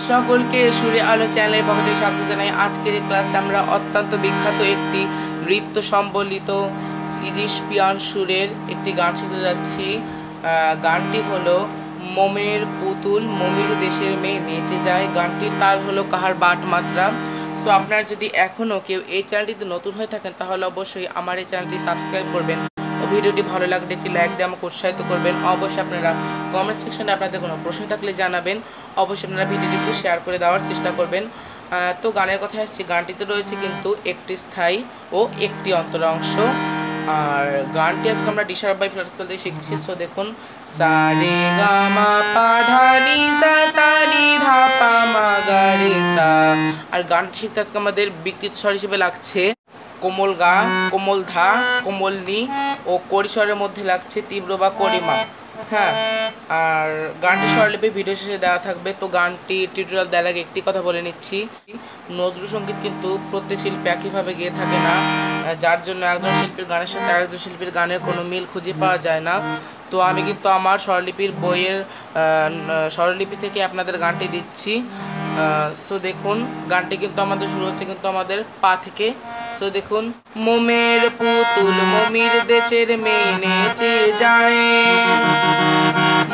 সকলকে সুরে আলো চ্যানেলের পক্ষ থেকে স্বাগত জানাই। আজকের এই ক্লাসে আমরা অত্যন্ত বিখ্যাত একটি নৃত্য সম্বলিত ইজিপ্সিয়ান সুরের একটি গান শিখতে যাচ্ছি। গানটি হলো মোমের পুতুল মমির দেশের মেয়ে নেচে যায়। গানটির তাল হলো কাহার বাট মাত্রা। সো আপনারা যদি এখনও কেউ এই চ্যানেলটিতে নতুন হয়ে থাকেন তাহলে অবশ্যই আমার এই চ্যানেলটি সাবস্ক্রাইব করবেন ও ভিডিওটি ভালো লাগলে একটি লাইক দিয়ে আমাকে উৎসাহিত করবেন। অবশ্যই আপনারা কমেন্ট সেকশনে আপনাদের কোনো প্রশ্ন থাকলে জানাবেন। অবশ্যই আপনারা ভিডিওটি একটু শেয়ার করে দেওয়ার চেষ্টা করবেন। তো গানের কথা আসছি, গানটিতে রয়েছে কিন্তু একটি স্থায়ী ও একটি অন্তর অংশ। আর গানটি আজকে আমরা ডিশার বাই ফ্ল্যাট স্কেল থেকে শিখছি। সো দেখুন, সা রে গা মা পা ধা নি সা সা নি ধা পা মা গা রে সা। আর গানটি শিখতে আজকে আমাদের বিকৃত স্বর হিসেবে লাগছে কোমল গা, কোমল ধা, কোমল নি ও করিস্বরের মধ্যে লাগছে তীব্র বা করিমা। হ্যাঁ, আর গানটি স্বরলিপি ভিডিও শেষে দেওয়া থাকবে। তো গানটি টিউটোরিয়াল দেওয়ার আগে একটি কথা বলে নিচ্ছি, নজরুল সঙ্গীত কিন্তু প্রত্যেক শিল্পী একইভাবে গেয়ে থাকে না, যার জন্য একজন শিল্পীর গানের সাথে আরেকজন শিল্পীর গানের কোনো মিল খুঁজে পাওয়া যায় না। তো আমি কিন্তু আমার স্বরলিপির বইয়ের স্বরলিপি থেকে আপনাদের গানটি দিচ্ছি। সো দেখুন, গানটি কিন্তু আমাদের শুরু হচ্ছে কিন্তু আমাদের পা থেকে। সো দেখুন, মোমের পুতুল মমির দেশের মেয়ে নেচে যায়,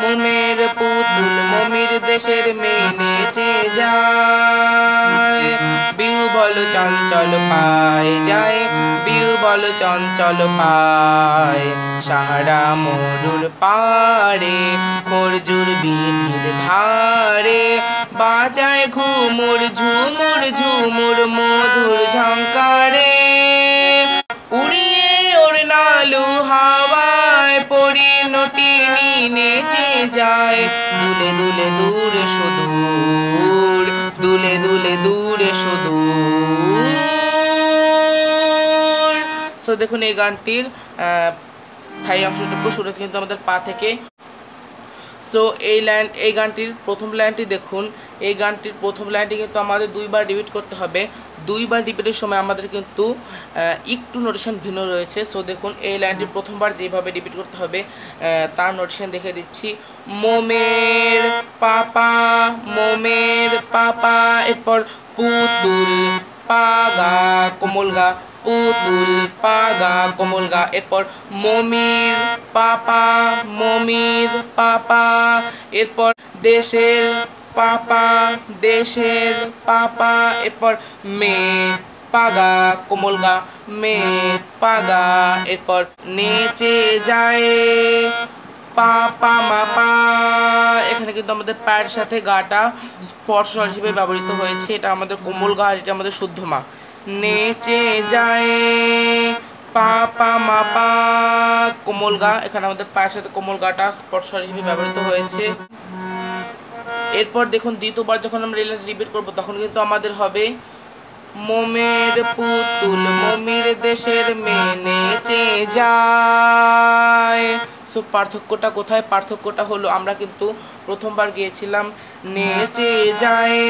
মোমের পুতুল মমির দেশের মেয়ে নেচে যায়, বিউ বল চঞ্চল পায় যায়, বিউ বল চঞ্চল পায়, সাহারা মরুর পারে খরজুর বিধির ধারে, বাজায় ঘুমুর ঝুমুর ঝুমুর মধুর ঝঙ্কারে, উড়িয়ে ওড়নালু হাওয়ায় পরিণতিনি নেচে যায়, দুলে দুলে দূরে সুদূর, দুলে দুলে দূরে সুদূর। সো দেখুন, এই গানটির স্থায়ী অংশটুকু শুরু হচ্ছে কিন্তু আমাদের পা থেকে। সো এই গানটির প্রথম লাইনটি দেখুন, এই গানটির প্রথম লাইনটি কিন্তু আমাদের দুইবার রিপিট করতে হবে। দুইবার রিপিটের সময় আমাদের কিন্তু একটু নোটেশন ভিন্ন রয়েছে। সো দেখুন, এই লাইনটির প্রথমবার যেভাবে রিপিট করতে হবে তার নোটেশন দেখে দিচ্ছি। মোমের পাপা, মোমের পাপা, এরপর পুতুল পাগা কোমল গা, পুতুল পাগা কোমল গা, এরপর মমির পাপা, মমির পাপা, এরপর দেশের পাপা, দেশের পাপা, এরপর মেয়ে পাগা কোমল গা, মেয়ে পাগা, এরপর নেচে যায় পাপা মাপা। এখানে কিন্তু আমাদের পায়ের সাথে গাটা স্পর্শ হিসেবে ব্যবহৃত হয়েছে। এটা আমাদের কোমল গা, এটা আমাদের শুদ্ধ মা। নেচে যায় পাপা মাপা কোমল গা, এখানে আমাদের পায়ের সাথে কোমল গাটা স্পর্শ হিসেবে ব্যবহৃত হয়েছে। এরপর দেখুন, দ্বিতীয়বার যখন আমরা রিপিট করবো তখন কিন্তু আমাদের হবে মোমের পুতুল মমির দেশের মেয়ে নেচে যায়। সো পার্থক্যটা কোথায়? পার্থক্যটা হলো আমরা কিন্তু প্রথমবার গিয়েছিলাম নেচে যায়,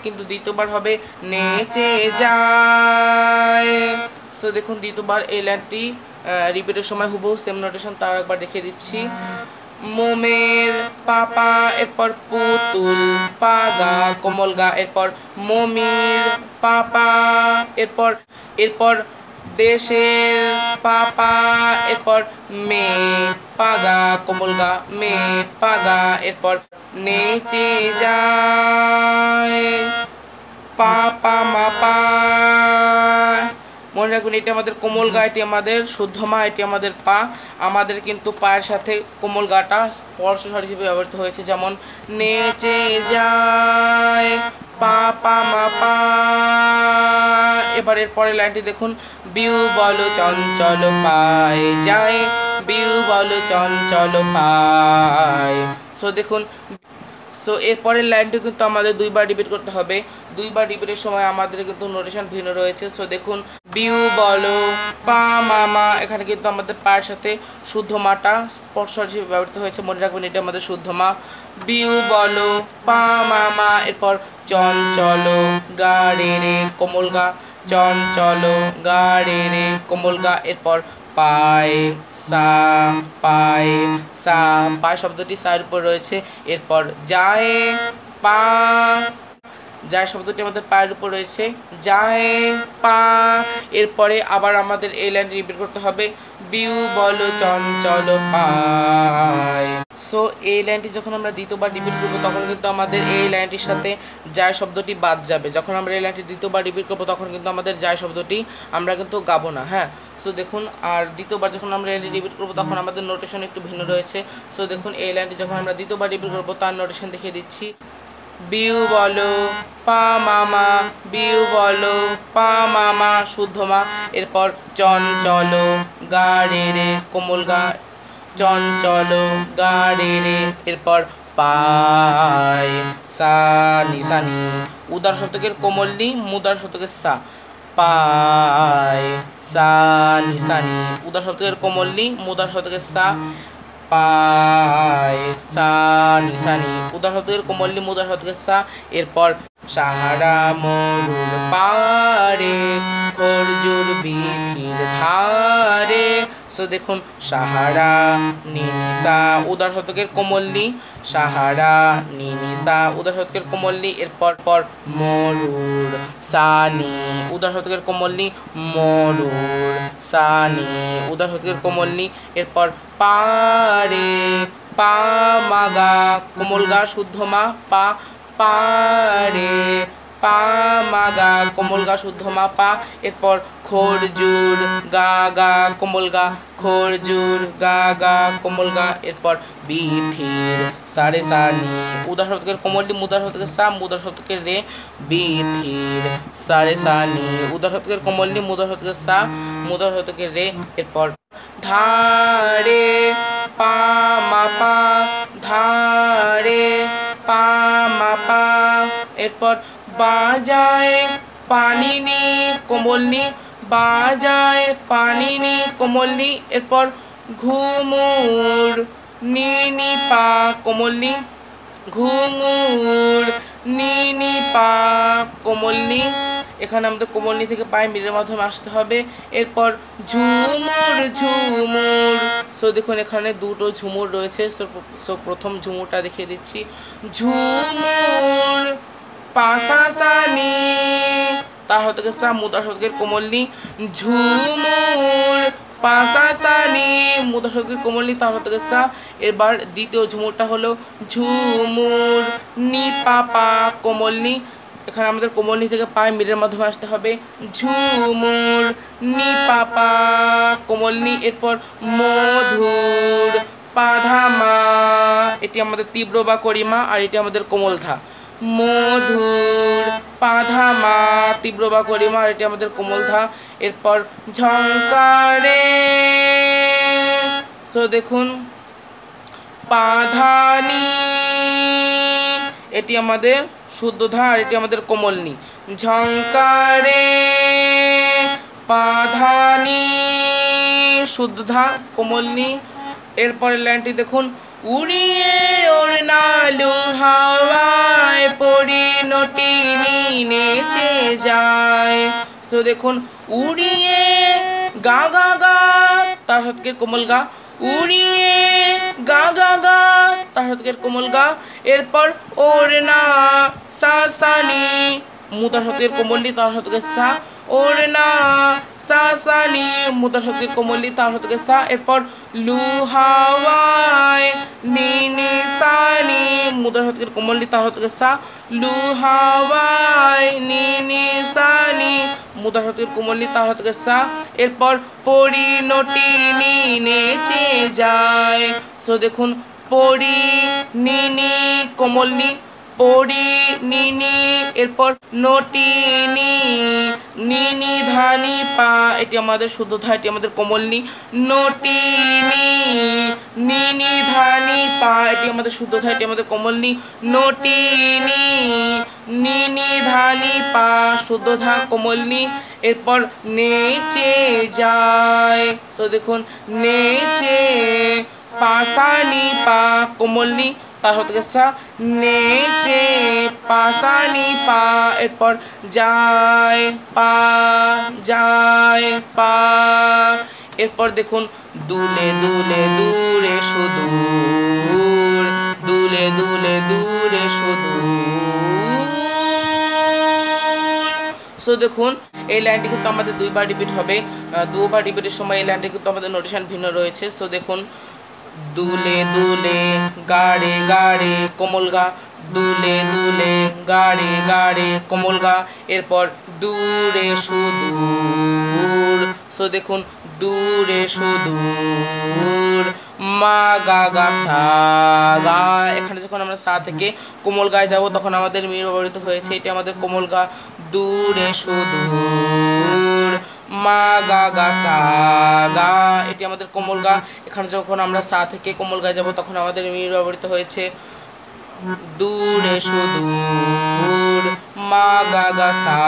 কিন্তু দ্বিতীয়বার হবে নেচে যায়। সো দেখুন, দ্বিতীয়বার এই লাইনটি রিপিটের সময় হুবহু সেম নোটেশন, তাও একবার দেখিয়ে দিচ্ছি। মোমের পাপা, এরপর পুতুল পাগা কোমল গা, এরপর মমির পাপা, এরপর এরপর দেশের পাপা, এরপর মেয়ে পাগা কোমল গা, মেয়ে পাগা, এরপর নেচে যায় পাপা মাপা। মনে রাখবেন, এটি আমাদের কোমল গা, এটি আমাদের শুদ্ধ মা, এটি আমাদের পা। আমাদের কিন্তু পায়ের সাথে কোমল গাটা স্পর্শ স্বর হিসেবে ব্যবহৃত হয়েছে, যেমন নেচে যায় পাপা মাপা। এবার এর পরের লাইনটি দেখুন, বিউ বল চঞ্চল পায় যায়, বিউ বল চঞ্চল পায়। সো দেখুন, সো এরপরের লাইনটি কিন্তু আমাদের দুইবার রিপিট করতে হবে। দুইবার রিপিটের সময় আমাদের কিন্তু নোটেশন ভিন্ন রয়েছে। সো দেখুন, বিউ বলো পা মামা, এখানে কিন্তু আমাদের পায়ের সাথে শুদ্ধ মাটা স্পর্শ হিসেবে ব্যবহৃত হয়েছে। মনে রাখবেন, এটা আমাদের শুদ্ধ মা। বিউ বলো পা মামা, এরপর চঞ্চল গা রে রে কোমল গা, চঞ্চল গা রে রে কোমল গা, এরপর পায় সা, পায় সা, পায় শব্দটি সার উপর রয়েছে। এরপর যায় পা, যায় শব্দটি আমাদের পায়ের উপর রয়েছে, যায় পা। এরপরে আবার আমাদের এই লাইনটি রিপিট করতে হবে, বিউ বলো চঞ্চল পায়। সো এই লাইনটি যখন আমরা দ্বিতীয়বার রিপিট করবো তখন কিন্তু আমাদের এই লাইনটির সাথে যায় শব্দটি বাদ যাবে। যখন আমরা এই লাইনটি দ্বিতীয়বার রিপিট করবো তখন কিন্তু আমাদের যায় শব্দটি আমরা কিন্তু গাবো না। হ্যাঁ, সো দেখুন, আর দ্বিতীয়বার যখন আমরা এই রিপিট করবো তখন আমাদের নোটেশন একটু ভিন্ন রয়েছে। সো দেখুন, এই লাইনটি যখন আমরা দ্বিতীয়বার রিপিট করবো তার নোটেশন দেখিয়ে দিচ্ছি, বিউ বলো পা মামা, বিউ বলো পা মামা শুদ্ধ মা। এরপর চঞ্চল গা রে রে কোমল গা, চঞ্চল গা রে রে। এরপর পায় সা নি সা নি, উদার শব্দকের কোমল নি, মুদার শব্দকের সা, পায় সা নি সা নি, উদার শব্দকের কোমল নি, মুদার শব্দকের সা, পায় সা নি সা নি, উদার শব্দকের কোমল নি, মুদার শব্দকের সা। এরপর সাহারা মরুর পারে, খরজুর বিথির ধারে। সো দেখুন, সাহারা নি নি সা, উদার শব্দকের কোমল নি, সাহারা নি নি সা, উদার শব্দকের কোমল নি। এরপর পর মরুর সা নি, উদার শব্দকের কোমল নি, মরুর সা নি, উদার শব্দকের কোমল নি। এরপর পারে, পা মাগা কোমল গা শুদ্ধ মা, পা, পারে পা মাগা কোমল গা শুদ্ধ মা, পা। এরপর খরজুর গা গা কোমল গা, খরজুর গা গা কোমল গা। এরপর বিথির সারে সা নি, উদার শব্দকের কোমল নি, মুদার শব্দকের সা, মুদার শব্দকের রে, বিথির সারে সা নি, উদার শব্দকের কোমল নি, মুদার শব্দকের সা, মুদার শব্দকের রে। এরপর ধারে পা মা পা, ধারে পা মা পা। এরপর বাজায় পানি নি কোমল নি, বাজায় পানি নি কোমল নি। এরপর ঘুমুর নি নি পা কোমল নি, ঘুঙুর নি নি পা কোমল নি। এখানে আমাদের কোমল নি থেকে পায়ে মিলের মাধ্যমে আসতে হবে। এরপর ঝুমুর ঝুমুর। সো দেখুন, এখানে দুটো ঝুমুর রয়েছে। সো প্রথম ঝুমুরটা দেখিয়ে দিচ্ছি, ঝুমুর পাশা সা নি, তার শব্দকের সা, মুদার শব্দকের কোমল নি, ঝুমুর পাশা সা নি, মুদার শব্দকের কোমল নি, তার শব্দকের সা। এবার দ্বিতীয় ঝুমুরটা হলো ঝুমুর নি পা পা কোমল নি। এখানে আমাদের কোমল নি থেকে পায়ে মিলের মাধ্যমে আসতে হবে, ঝুমুর নি পা পা কোমল নি। এরপর মধুর পাধা মা, এটি আমাদের তীব্র বা করিমা, আর এটি আমাদের কোমল ধা। মধুর পাধা মা, তীব্র বা করিমা, আর এটি আমাদের কোমল ধা। এরপর ঝংকারে। সো দেখুন, পাধানি, এটি আমাদের শুদ্ধ ধা, আর এটি আমাদের কোমল নি। ঝংকারে পাধানি শুদ্ধ ধা, কোমল নি। এরপরের লাইনটি দেখুন, উড়িয়ে ওড়নালু হাওয়ায় পরিণতি নেচে যায়। সো দেখুন, উড়িয়ে গা গা গা, তার হাতকে কোমল গা, উড়িয়ে গা গা গা, তার হাতকে কোমল গা। এরপর ওড়না সা সা নি, মুদার শব্দের কোমল নি, তার শব্দকে সা, ওড়না সা সা নি, মুদার শব্দের কোমল নি, তার শব্দকে সা। এরপর লু হাওয়ায় নি নি সা নি, মুদার শব্দের কোমল নি, তার শব্দকে সা, লু হাওয়ায় নি নি সা নি, মুদার শব্দের কোমল নি, তার শব্দকে সা। এরপর পরিণতি নি নেচে যায়। সো দেখুন, পরি নি নি কোমল নি, পরি নি নি। এরপর নটি নি, নি নি ধানি পা, এটি আমাদের শুদ্ধ ধা, এটি আমাদের কোমল নি। নটি নি, নি নি ধানি পা, এটি আমাদের শুদ্ধ ধা, এটি আমাদের কোমল নি। নটি নি, নি নি ধানি পা, শুদ্ধ ধা, কোমল নি। এরপর নেচে যায়। তো দেখুন, নেচে পাশানি পা কোমল নি, তার শব্দকে সা, নেচে পাশানি পা। এরপর যায় পা, যায় পা। এরপর দেখুন, দুলে দুলে দূরে সুদূর, দুলে দুলে দূরে সুদূর। সো দেখুন এই লাইনটি কিন্তু আমাদের দুইবার রিপিট হবে, দুবার রিপিটের সময় এই লাইনটি কিন্তু আমাদের নোটেশন ভিন্ন রয়েছে। সো দেখুন দুলে দুলে গাড়ে গাড়ে কোমল গা, দুলে দুলে গাড়ে গাড়ে কোমল গা, এরপর দূরে সুদূর। সো দেখুন দূরে সুদূর মা গা গা সা গা, এখানে যখন আমরা সা থেকে কোমল গায়ে যাব তখন আমাদের মির ব্যবহৃত হয়েছে, এটি আমাদের কোমল গা। দূরে সুদূর মা গা গা সা গা, এটি আমাদের কোমল গা। এখানে যখন আমরা সা থেকে কোমল গায়ে যাব তখন আমাদের মির ব্যবহৃত হয়েছে। দূরে সুদূর মা গা গা সা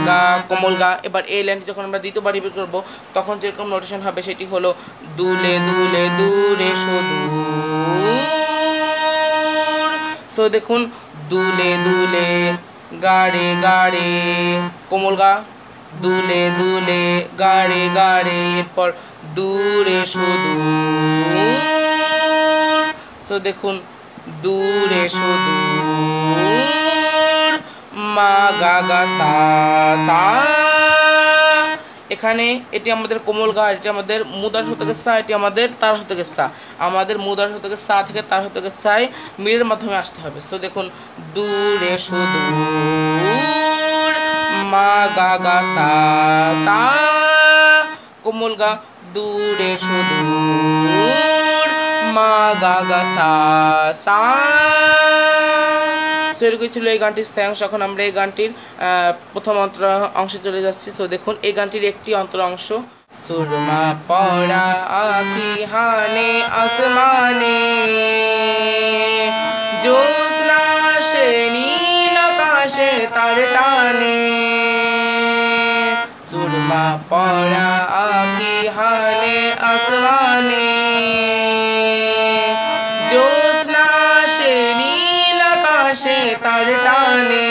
গা কোমল গা। এবার এই লাইনটি যখন আমরা দ্বিতীয়বার রিপিট করব তখন যেরকম নোটেশন হবে সেটি হলো দুলে দুলে দূরে সুদূর। সো দেখুন দুলে দুলে গাড়ে গাড়ে কোমল গা, দুলে দুলে গাড়ে গাড়ে, এরপর দূরে সুদূর। সো দেখুন দূরে সুদূর মা গা গা সা সা, এখানে এটি আমাদের কোমল গা, এটি আমাদের মুদার হতে সা, এটি আমাদের তার হতে সা। আমাদের মুদার হতে সা থেকে তার হতে সায় মিরের মাধ্যমে আসতে হবে। সো দেখুন দূরে সুদূর মা গা গা সা সা কোমল গা, দূরে সুদূর মা গা গা সা সা। সেরকমই ছিল এই গানটির স্থায়ংশ। এখন আমরা এই গানটির প্রথম অন্তর অংশে চলে যাচ্ছি। সো দেখুন এই গানটির একটি অন্তর অংশ। সুরমা পড়া আঁখি হানে আসমানে, জ্যোৎস্না সে নীল আকাশে তার টানে। সুরমা পড়া আঁখি হানে আসমানে, জ্যোৎস্না সে নীল আকাশে তার টানে।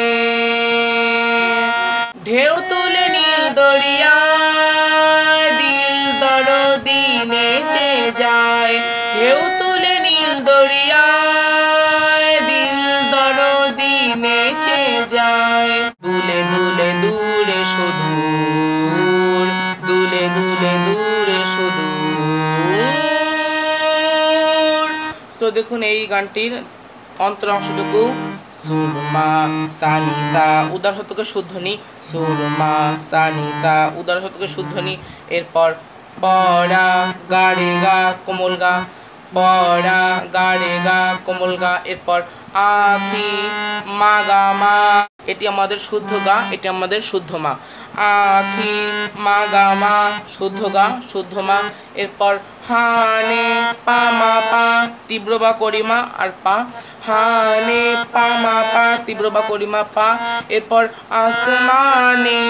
ঢেউ তুলে নীল দরিয়ায় দিল দরদি নেচে যায়, ঢেউ তুলে নীল দরিয়ায় দিল দরদি নেচে যায়। দুলে দুলে দূরে সুদূর, দুলে দুলে দূরে সুদূর। সো দেখুন এই গানটির অন্তর অংশটুকু সুরমা সানি সা উদার হতকে শুদ্ধনি, সুরমা সানি সা উদার হতকে শুদ্ধনি, এরপর পড়া গাড়ে গা কোমল গা, পড়া গাড়ে গা কোমল গা, এরপর আখি মা গা মা, এটি আমাদের শুদ্ধ গা, এটি আমাদের শুদ্ধ মা। আখি মা গা মা শুদ্ধ গা শুদ্ধ মা, এরপর হানে পা মা পা তীব্র বা করিমা আর পা, হানে পা মা পা তীব্র বা করিমা পা, এরপর আসমানে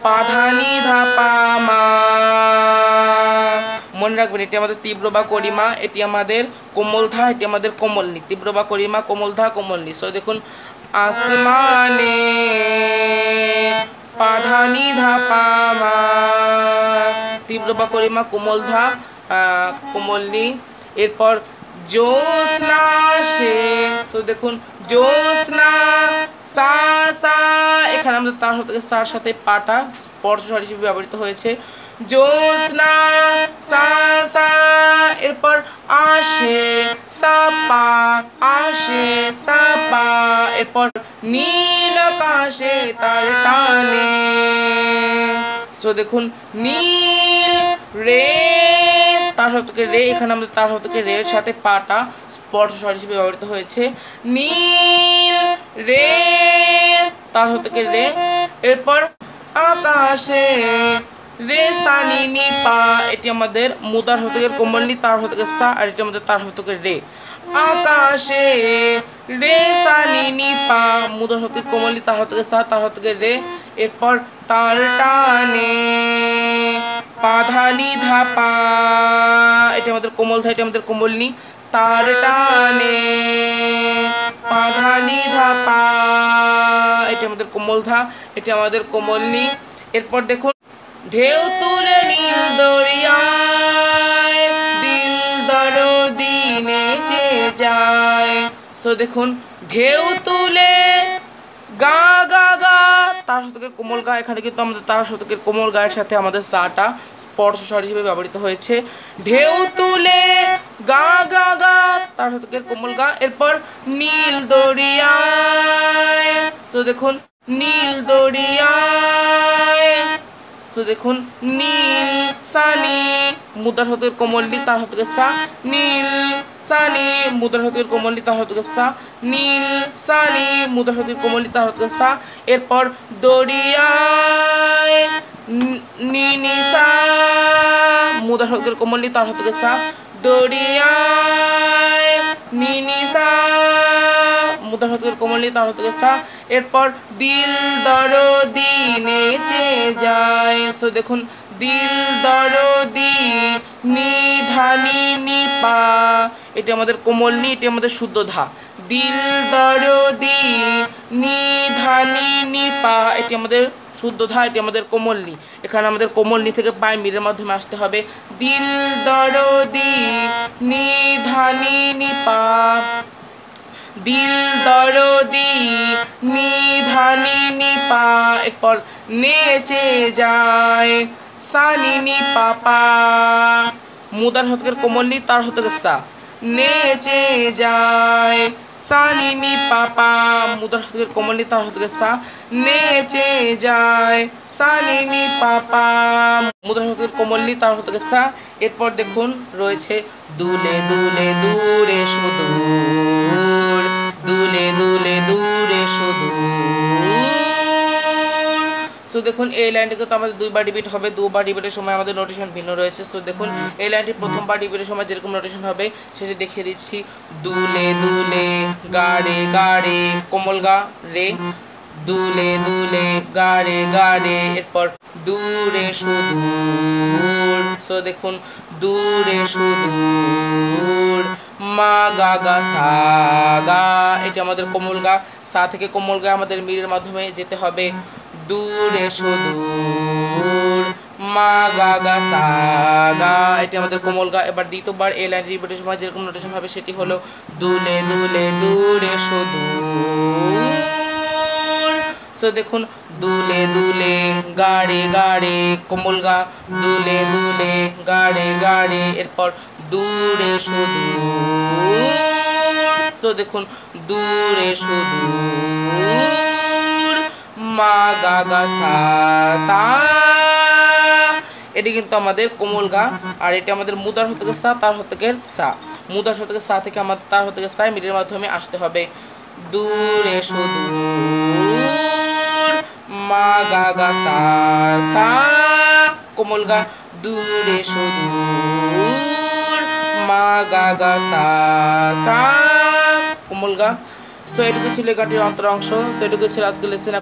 পাধানি ধা পা মা। মনে রাখবেন এটি আমাদের তীব্র বা করিমা, এটি আমাদের কোমল ধা, এটি আমাদের কোমল নি। তীব্র বা করিমা কোমল ধা কোমল নি। সো দেখুন আসমানে পাধানি ধা পা মা, তীব্র বা করিমা কোমল ধা কোমল নি, এরপর জ্যোৎস্না সে। সো দেখুন জ্যোৎস্না সা সা, এখানে আমাদের তার হতে সার সাথে পাটা স্পর্শস্বর হিসেবে ব্যবহৃত হয়েছে। জ্যোৎস্না সা সা, এরপর আসে সা পা, আসে সা পা, এরপর নীল আকাশে তার টানে। সো দেখুন নীল রে তার হতে রে, এখানে আমাদের তার হতে রের সাথে পাটা স্পর্শস্বর হিসেবে ব্যবহৃত হয়েছে। নীল রে তার হতে রে, এরপর আকাশে রে সানি নি পা, এটি আমাদের মুদার হতে কোমল নি, তার হতে সা, আর এটি আমাদের তার হতে রে। আকাশে রে সানি নি পা, মুদার হতে কোমল নি, তার হতে সা, তার হতে রে, এরপর তার টানে পাধানি ধা পা, এটি আমাদের কোমল ধা, এটি আমাদের কোমল নি, তার টানে পাধানি ধা পা, এটি আমাদের কোমল ধা, এটি আমাদের কোমল নি। এরপর দেখুন ঢেউ তুলে নীল দরিয়ায় দিল দরদি নেচে যায়। সো দেখুন ঢেউ তুলে গা গা গা তার শতকের কোমল গা। এখানে কিন্তু আমাদের তার শতকের কোমল গায়ের সাথে আমাদের সাটা স্পর্শ স্বর হিসেবে ব্যবহৃত হয়েছে। ঢেউ তুলে গা গা গা তার শতকের কোমল গা। এরপর নীল দরিয়ায়, সো দেখুন নীল দরিয়ায়, সো দেখুন নীল সানি মুদ্রা শতকের কোমল নি তার শতকের সা, নীল সানি মুদ্রা শতকের কোমল নি তার শতকের সা, নীল সানি মুদ্রা শতকের কোমল নি তার শতকের সা। এরপর দরিয়ায় নি নি সা মুদ্রা শতকের কোমল নি তার শতকের সা, দরিয়ায় নি নি সা মুদ্রা শতকের কোমল নি তার শতকের সা। এরপর দিল দরদি নেচে যায়, সো দেখুন দিল দরদি নি ধা নি নি পা, এটি আমাদের কোমল নি, এটি আমাদের শুদ্ধ ধা। দিল দরদি নি ধা নি নি পা, এটি আমাদের শুদ্ধ ধা, এটি আমাদের কোমল নি। এখানে আমাদের কোমল নি থেকে পায়ে মিরের মাধ্যমে আসতে হবে। দিল দরদি নি ধা নি নি পা, দিল দরদি নি ধা নি নি পা। এরপর নেচে যায় সা নি নি পা পা মুদ্রা শতকের কোমল নি তার শতকের সা, নেচে যায় সা নি নি পা পা মুদ্রা শতকের কোমল নি তার শতকের সা, নেচে যায় সা নি নি পা পা মুদ্রা শতকের কোমল নি তার শতকের সা। এরপর দেখুন রয়েছে দুলে দুলে দূরে সুদূর, দুলে দুলে দূরে সুদূর। সো দেখুন এই লাইনটি কিন্তু আমাদের দুইবার রিপিট হবে, দুবার রিপিটের সময় আমাদের নোটেশন ভিন্ন রয়েছে। সো দেখুন এই লাইনটি প্রথমবার রিপিটের সময় যেরকম নোটেশন হবে সেটি দেখিয়ে দিচ্ছি। দুলে দুলে গাড়ে গাড়ে কোমল গা রে, দুলে দুলে গাড়ে গাড়ে। এরপর দূরে সুদূর, সো দেখুন দূরে সুদূর মা গা গা সা গা, এটি আমাদের কোমল গা। সা থেকে কোমল গা আমাদের মিরের মাধ্যমে যেতে হবে। দূরে সুদূর মা গা গা সা গা, এটি আমাদের কোমল গা। এবার দ্বিতীয়বার এই লাইন রিপিটের সময় যেরকম নোটেশন হবে সেটি হলো দুলে দুলে দূরে সুদূর। সো দেখুন দুলে দুলে গাড়ে গাড়ে কোমল গা, দুলে দুলে গাড়ে গাড়ে। এরপর দূরে সুদূর, সো দেখুন দূরে সুদূর মা গা গা সা সা, এটি কিন্তু আমাদের কোমল গা। আর এটি আমাদের মুদ্রা শতকের সা তার শতকের সা, মুদ্রা শতকের সা থেকে আমাদের তার শতকের সা মিলের মাধ্যমে আসতে হবে। দূরে সুদূর মা গা গা সা সা কোমল গা, দূরে সুদূর মা গা গা সা সা কোমল গা। সো এটুকু ছিল গানটির অন্তর অংশ। সো এটুকু ছিল আজকের লেসন।